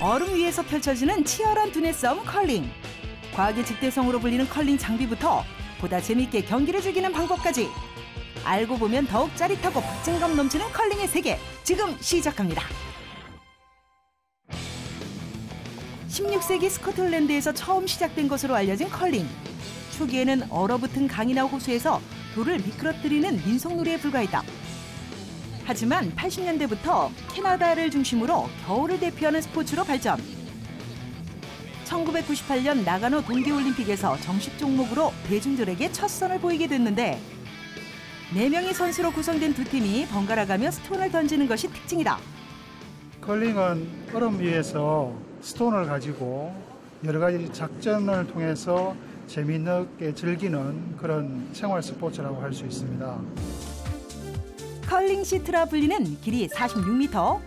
얼음 위에서 펼쳐지는 치열한 두뇌 싸움 컬링. 과학의 직대성으로 불리는 컬링 장비부터 보다 재미있게 경기를 즐기는 방법까지 알고 보면 더욱 짜릿하고 박진감 넘치는 컬링의 세계 지금 시작합니다. 16세기 스코틀랜드에서 처음 시작된 것으로 알려진 컬링. 초기에는 얼어붙은 강이나 호수에서 돌을 미끄러뜨리는 민속놀이에 불과했다. 하지만 80년대부터 캐나다를 중심으로 겨울을 대표하는 스포츠로 발전. 1998년 나가노 동계올림픽에서 정식 종목으로 대중들에게 첫 선을 보이게 됐는데 4명의 선수로 구성된 두 팀이 번갈아가며 스톤을 던지는 것이 특징이다. 컬링은 얼음 위에서 스톤을 가지고 여러 가지 작전을 통해서 재미있게 즐기는 그런 생활 스포츠라고 할 수 있습니다. 컬링 시트라 불리는 길이 46m,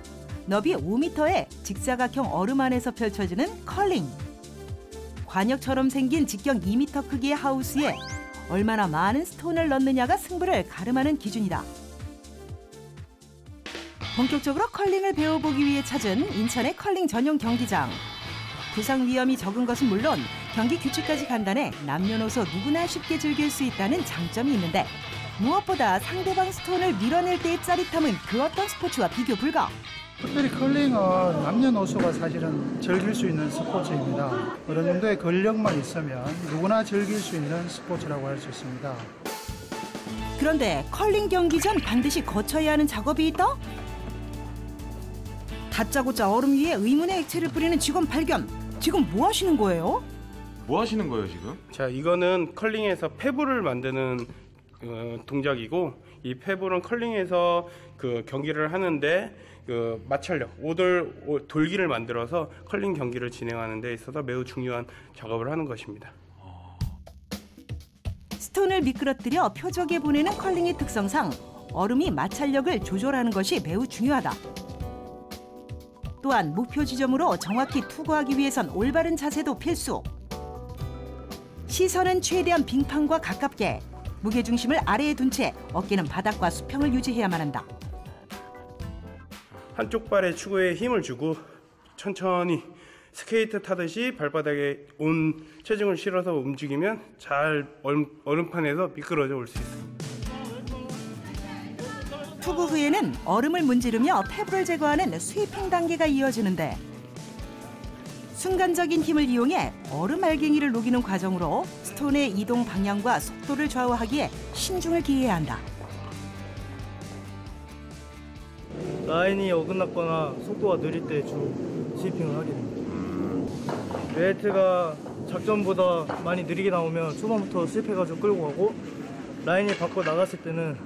너비 5m의 직사각형 얼음 안에서 펼쳐지는 컬링. 관역처럼 생긴 직경 2m 크기의 하우스에 얼마나 많은 스톤을 넣느냐가 승부를 가름하는 기준이다. 본격적으로 컬링을 배워보기 위해 찾은 인천의 컬링 전용 경기장. 부상 위험이 적은 것은 물론 경기 규칙까지 간단해 남녀노소 누구나 쉽게 즐길 수 있다는 장점이 있는데 무엇보다 상대방 스톤을 밀어낼 때의 짜릿함은 그 어떤 스포츠와 비교 불가. 특별히 컬링은 남녀노소가 사실은 즐길 수 있는 스포츠입니다. 어느 정도의 근력만 있으면 누구나 즐길 수 있는 스포츠라고 할 수 있습니다. 그런데 컬링 경기 전 반드시 거쳐야 하는 작업이 있다? 다짜고짜 얼음 위에 의문의 액체를 뿌리는 직원 발견. 지금 뭐 하시는 거예요? 뭐 하시는 거예요 지금? 자, 이거는 컬링에서 페블을 만드는 동작이고 이 페블은 컬링에서 그 경기를 하는데 그 마찰력, 돌기를 만들어서 컬링 경기를 진행하는 데 있어서 매우 중요한 작업을 하는 것입니다. 스톤을 미끄러뜨려 표적에 보내는 컬링의 특성상 얼음이 마찰력을 조절하는 것이 매우 중요하다. 또한 목표 지점으로 정확히 투구하기 위해선 올바른 자세도 필수. 시선은 최대한 빙판과 가깝게, 무게중심을 아래에 둔 채 어깨는 바닥과 수평을 유지해야만 한다. 한쪽 발의 추구에 힘을 주고 천천히 스케이트 타듯이 발바닥에 온 체중을 실어서 움직이면 잘 얼음판에서 미끄러져 올 수 있습니다. 투구 후에는 얼음을 문지르며 페블을 제거하는 스위핑 단계가 이어지는데 순간적인 힘을 이용해 얼음 알갱이를 녹이는 과정으로 스톤의 이동 방향과 속도를 좌우하기에 신중을 기해야 한다. 라인이 어긋났거나 속도가 느릴 때 주로 스위핑을 하게 됩니다. 레이트가 작전보다 많이 느리게 나오면 초반부터 스윕해가지고 끌고 가고 라인이 바꿔 나갔을 때는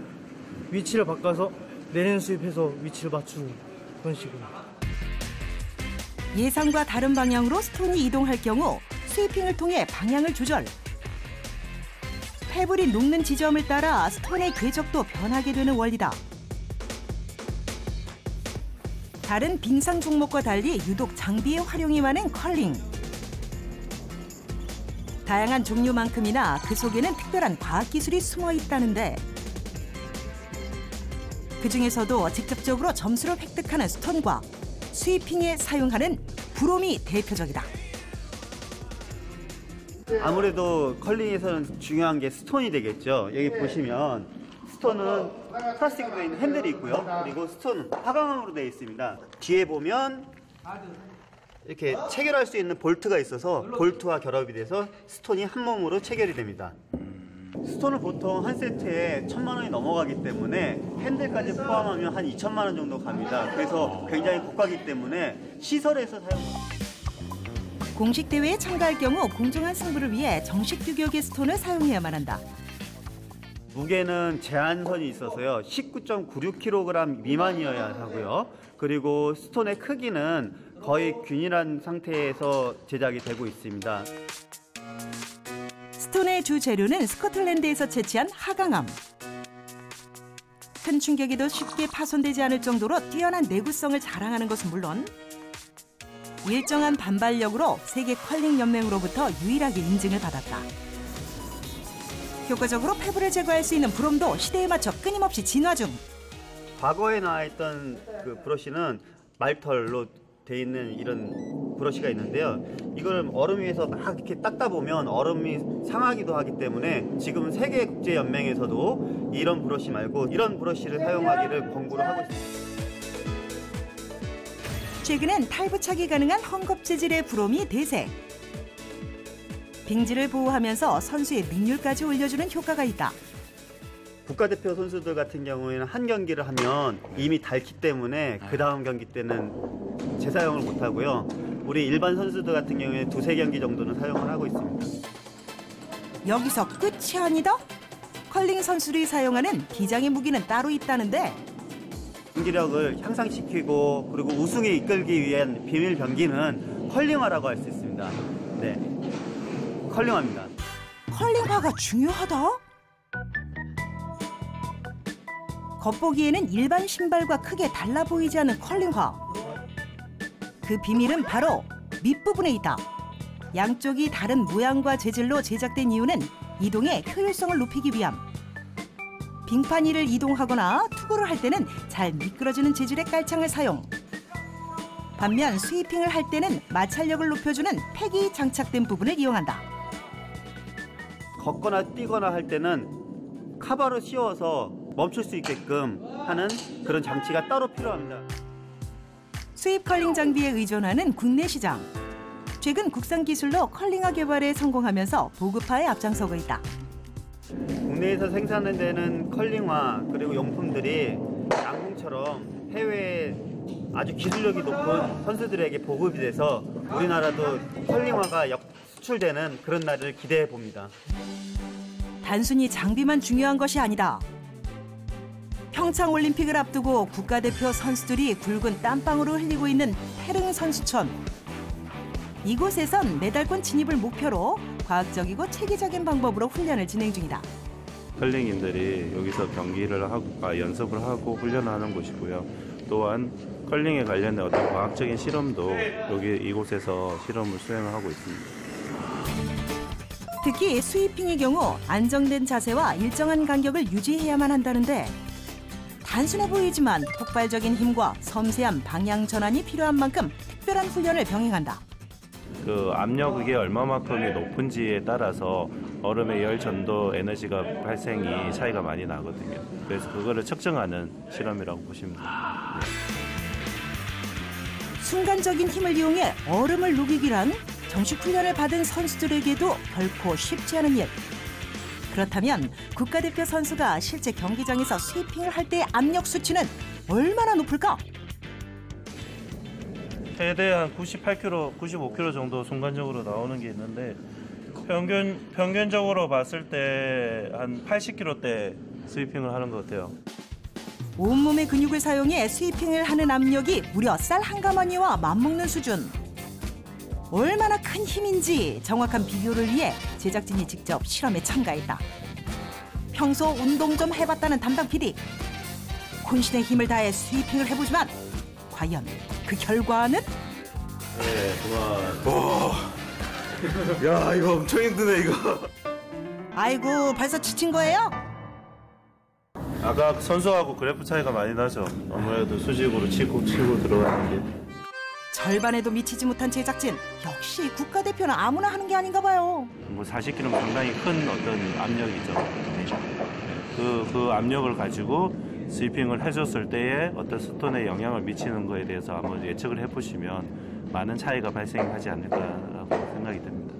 위치를 바꿔서 내리는 스윕해서 위치를 맞추고 그런 식으로. 예상과 다른 방향으로 스톤이 이동할 경우 스위핑을 통해 방향을 조절. 페블이 녹는 지점을 따라 스톤의 궤적도 변하게 되는 원리다. 다른 빙상 종목과 달리 유독 장비의 활용이 많은 컬링. 다양한 종류만큼이나 그 속에는 특별한 과학기술이 숨어 있다는데 그중에서도 직접적으로 점수를 획득하는 스톤과 스위핑에 사용하는 브롬이 대표적이다. 아무래도 컬링에서는 중요한 게 스톤이 되겠죠. 여기 보시면 스톤은 플라스틱으로 되어 있는 핸들이 있고요. 그리고 스톤은 화강암으로 되어 있습니다. 뒤에 보면 이렇게 체결할 수 있는 볼트가 있어서 볼트와 결합이 돼서 스톤이 한 몸으로 체결이 됩니다. 스톤은 보통 한 세트에 1,000만 원이 넘어가기 때문에 핸들까지 포함하면 한 2,000만 원 정도 갑니다. 그래서 굉장히 고가이기 때문에 시설에서 사용합니다. 공식 대회에 참가할 경우 공정한 승부를 위해 정식 규격의 스톤을 사용해야만 한다. 무게는 제한선이 있어서요. 19.96kg 미만이어야 하고요. 그리고 스톤의 크기는 거의 균일한 상태에서 제작이 되고 있습니다. 스톤의 주 재료는 스코틀랜드에서 채취한 하강암. 큰 충격에도 쉽게 파손되지 않을 정도로 뛰어난 내구성을 자랑하는 것은 물론 일정한 반발력으로 세계 컬링 연맹으로부터 유일하게 인증을 받았다. 효과적으로 페블을 제거할 수 있는 브롬도 시대에 맞춰 끊임없이 진화 중. 과거에 나와있던 그 브러쉬는 말털로 돼 있는 이런 브러쉬가 있는데요. 이걸 얼음 위에서 막 이렇게 닦다 보면 얼음이 상하기도 하기 때문에 지금 세계 국제 연맹에서도 이런 브러쉬 말고 이런 브러쉬를 사용하기를 권고를 하고 있습니다. 최근엔 탈부착이 가능한 헝겊 재질의 브롬이 대세. 빙지를 보호하면서 선수의 능률까지 올려주는 효과가 있다. 국가대표 선수들 같은 경우에는 한 경기를 하면 이미 닳기 때문에 그 다음 경기 때는 재사용을 못하고요. 우리 일반 선수들 같은 경우에 2-3경기 정도는 사용을 하고 있습니다. 여기서 끝이 아니다? 컬링 선수들이 사용하는 비장의 무기는 따로 있다는데 경기력을 향상시키고 그리고 우승에 이끌기 위한 비밀 병기는 컬링화라고 할 수 있습니다. 네, 컬링화입니다. 컬링화가 중요하다? 겉보기에는 일반 신발과 크게 달라 보이지 않는 컬링화. 그 비밀은 바로 밑부분에 있다. 양쪽이 다른 모양과 재질로 제작된 이유는 이동의 효율성을 높이기 위함. 빙판 위를 이동하거나 투구를 할 때는 잘 미끄러지는 재질의 깔창을 사용. 반면 스위핑을 할 때는 마찰력을 높여주는 팩이 장착된 부분을 이용한다. 걷거나 뛰거나 할 때는 카바로 씌워서 멈출 수 있게끔 하는 그런 장치가 따로 필요합니다. 수입 컬링 장비에 의존하는 국내 시장. 최근 국산 기술로 컬링화 개발에 성공하면서 보급화에 앞장서고 있다. 국내에서 생산되는 컬링화 그리고 용품들이 양궁처럼 해외에 아주 기술력이 높은 선수들에게 보급이 돼서 우리나라도 컬링화가 수출되는 그런 날을 기대해 봅니다. 단순히 장비만 중요한 것이 아니다. 평창 올림픽을 앞두고 국가대표 선수들이 굵은 땀방울을 흘리고 있는 태릉 선수촌. 이곳에선 메달권 진입을 목표로 과학적이고 체계적인 방법으로 훈련을 진행 중이다. 컬링인들이 여기서 경기를 하고 연습을 하고 훈련하는 곳이고요. 또한 컬링에 관련된 어떤 과학적인 실험도 여기 이곳에서 실험을 수행을 하고 있습니다. 특히 스위핑의 경우 안정된 자세와 일정한 간격을 유지해야만 한다는데 단순해 보이지만 폭발적인 힘과 섬세한 방향 전환이 필요한 만큼 특별한 훈련을 병행한다. 그 압력이 얼마만큼이 높은지에 따라서 얼음의 열 전도 에너지가 발생이 차이가 많이 나거든요. 그래서 그거를 측정하는 실험이라고 보시면 됩니다. 순간적인 힘을 이용해 얼음을 녹이기란 정식 훈련을 받은 선수들에게도 결코 쉽지 않은 일. 그렇다면 국가대표 선수가 실제 경기장에서 스위핑을 할 때의 압력 수치는 얼마나 높을까? 최대 한 98kg, 95kg 정도 순간적으로 나오는 게 있는데 평균적으로 봤을 때 한 80kg대 스위핑을 하는 것 같아요. 온몸의 근육을 사용해 스위핑을 하는 압력이 무려 쌀 한 가마니와 맞먹는 수준. 얼마나 큰 힘인지 정확한 비교를 위해 제작진이 직접 실험에 참가했다. 평소 운동 좀 해봤다는 담당 PD. 혼신의 힘을 다해 스위핑을 해보지만 과연 그 결과는? 네, 그만. 야, 이거 엄청 힘드네, 이거. 아이고 벌써 지친 거예요? 아까 선수하고 그래프 차이가 많이 나죠. 아무래도 수직으로 치고 들어가는 게. 절반에도 미치지 못한 제작진. 역시 국가대표는 아무나 하는 게 아닌가 봐요. 뭐 40kg면 상당히 큰 어떤 압력이죠. 그 압력을 가지고 스위핑을 해줬을 때에 어떤 스톤에 영향을 미치는 거에 대해서 한번 예측을 해보시면 많은 차이가 발생하지 않을까라고 생각이 됩니다.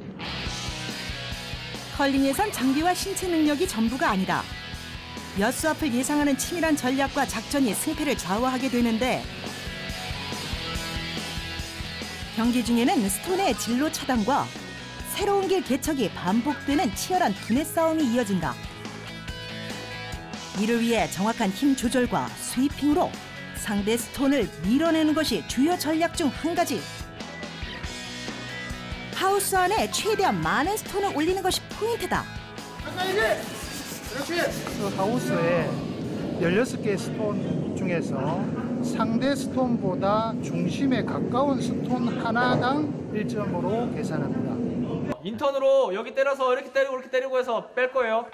컬링에선 장비와 신체 능력이 전부가 아니다. 몇 수 앞을 예상하는 치밀한 전략과 작전이 승패를 좌우하게 되는데 경기 중에는 스톤의 진로 차단과 새로운 길 개척이 반복되는 치열한 두뇌 싸움이 이어진다. 이를 위해 정확한 힘 조절과 스위핑으로 상대 스톤을 밀어내는 것이 주요 전략 중 한 가지. 하우스 안에 최대한 많은 스톤을 올리는 것이 포인트다. 그 하우스에 16개의 스톤 중에서 상대 스톤보다 중심에 가까운 스톤 하나당 1점으로 계산합니다. 인턴으로 여기 때려서 이렇게 때리고 해서 뺄 거예요.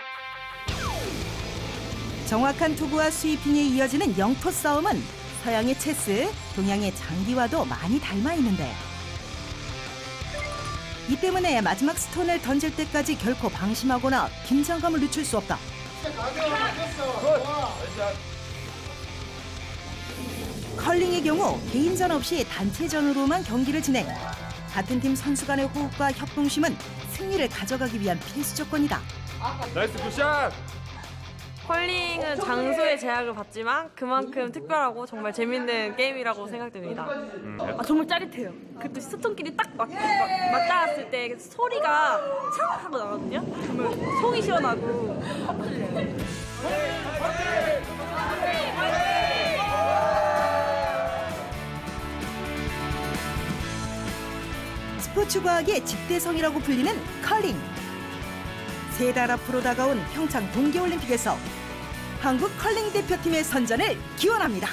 정확한 투구와 스위핑에 이어지는 영토 싸움은 서양의 체스, 동양의 장기와도 많이 닮아 있는데 이 때문에 마지막 스톤을 던질 때까지 결코 방심하거나 긴장감을 늦출 수 없다. 컬링의 경우 개인전 없이 단체전으로만 경기를 진행. 같은 팀 선수 간의 호흡과 협동심은 승리를 가져가기 위한 필수 조건이다. 나이스 굿샷! 컬링은 장소의 제약을 받지만 그만큼 특별하고 정말 재밌는 게임이라고 생각됩니다. 정말 짜릿해요. 그또 스톤끼리 딱 맞닿았을 때 소리가 착 하고 나거든요. 정말 속이 시원하고 헛들려요. 스포츠 과학의 집대성이라고 불리는 컬링. 3달 앞으로 다가온 평창 동계올림픽에서 한국 컬링 대표팀의 선전을 기원합니다.